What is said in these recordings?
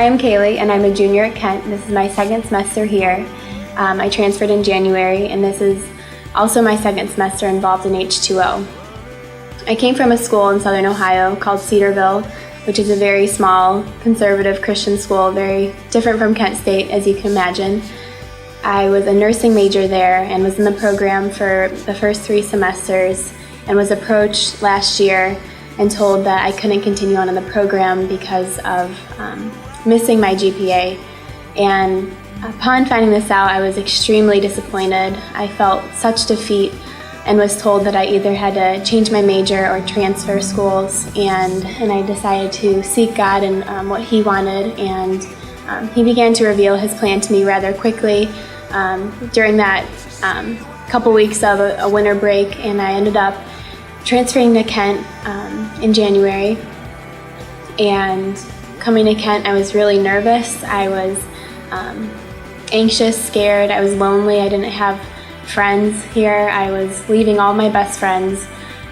Hi, I'm Kailey, and I'm a junior at Kent. This is my second semester here. I transferred in January, and this is also my second semester involved in H2O. I came from a school in Southern Ohio called Cedarville, which is a very small, conservative Christian school, very different from Kent State, as you can imagine. I was a nursing major there and was in the program for the first 3 semesters and was approached last year and told that I couldn't continue on in the program because of missing my GPA. And upon finding this out, I was extremely disappointed. I felt such defeat and was told that I either had to change my major or transfer schools, and I decided to seek God and what He wanted, and He began to reveal His plan to me rather quickly during that couple weeks of a winter break, and I ended up transferring to Kent in January. And coming to Kent, I was really nervous. I was anxious, scared. I was lonely. I didn't have friends here. I was leaving all my best friends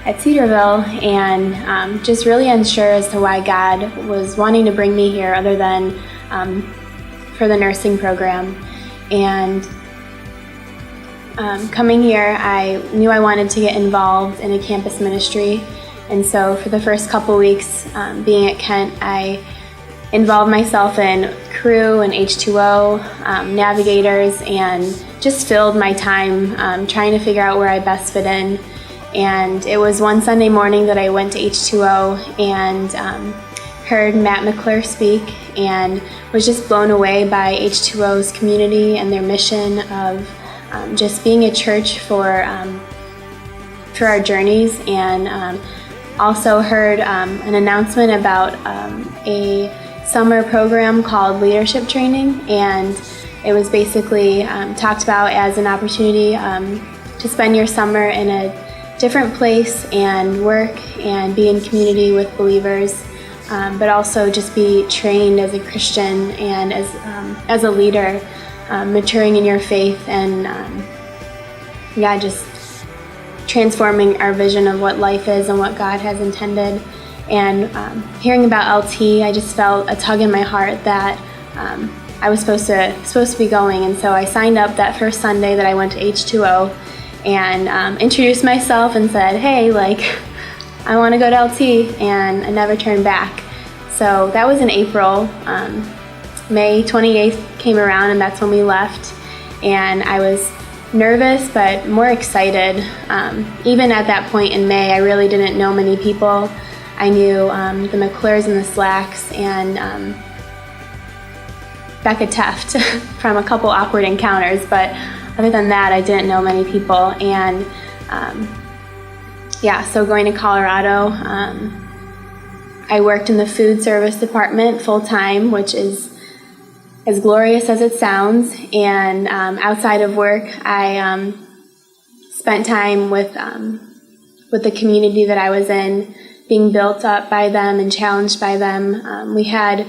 at Cedarville and just really unsure as to why God was wanting to bring me here other than for the nursing program. And coming here, I knew I wanted to get involved in a campus ministry. And so for the first couple weeks being at Kent, I involved myself in crew and H2O, navigators, and just filled my time trying to figure out where I best fit in. And it was one Sunday morning that I went to H2O and heard Matt McClure speak and was just blown away by H2O's community and their mission of just being a church for our journeys, and also heard an announcement about a summer program called Leadership Training, and it was basically talked about as an opportunity to spend your summer in a different place and work and be in community with believers, but also just be trained as a Christian and as a leader, maturing in your faith and just transforming our vision of what life is and what God has intended. And hearing about LT, I just felt a tug in my heart that I was supposed to be going. And so I signed up that first Sunday that I went to H2O and introduced myself and said, hey, I want to go to LT, and I never turned back. So that was in April. May 28th came around, and that's when we left. And I was nervous but more excited. Even at that point in May, I really didn't know many people. I knew the McClures and the Slacks and Becca Teft from a couple awkward encounters, but other than that, I didn't know many people. And so going to Colorado, I worked in the food service department full-time, which is as glorious as it sounds. And outside of work, I spent time with the community that I was in, being built up by them and challenged by them. We had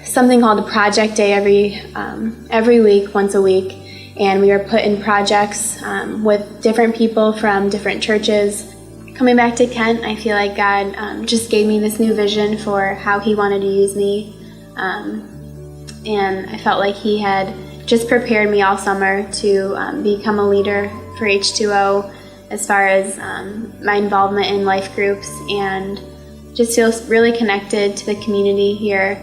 something called a project day every week, once a week, and we were put in projects with different people from different churches. Coming back to Kent, I feel like God just gave me this new vision for how He wanted to use me, and I felt like He had just prepared me all summer to become a leader for H2O, as far as my involvement in life groups, and just feel really connected to the community here.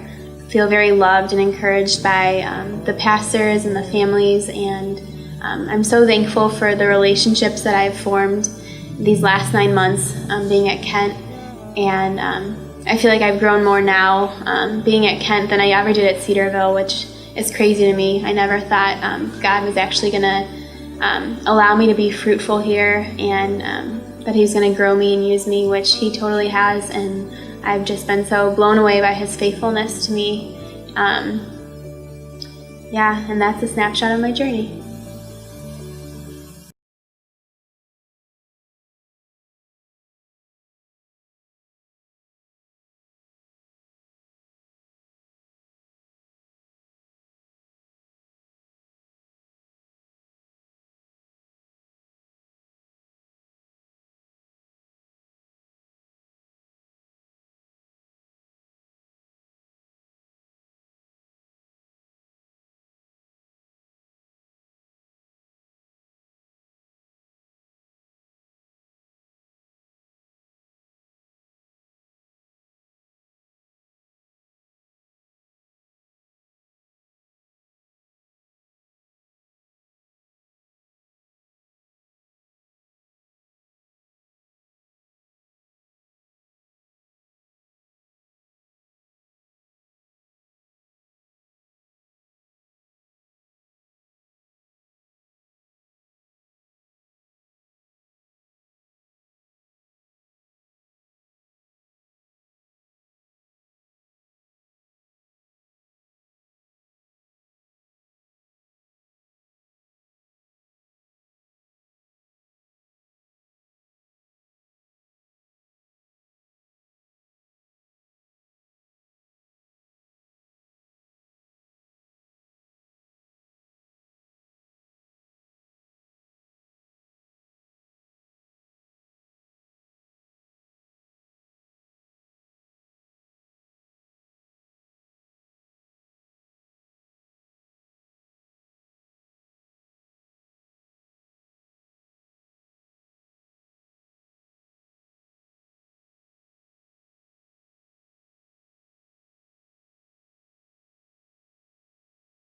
Feel very loved and encouraged by the pastors and the families, and I'm so thankful for the relationships that I've formed these last 9 months being at Kent. And I feel like I've grown more now being at Kent than I ever did at Cedarville, which is crazy to me. I never thought God was actually going to allow me to be fruitful here, and that He was going to grow me and use me, which He totally has, and I've just been so blown away by His faithfulness to me. And that's a snapshot of my journey.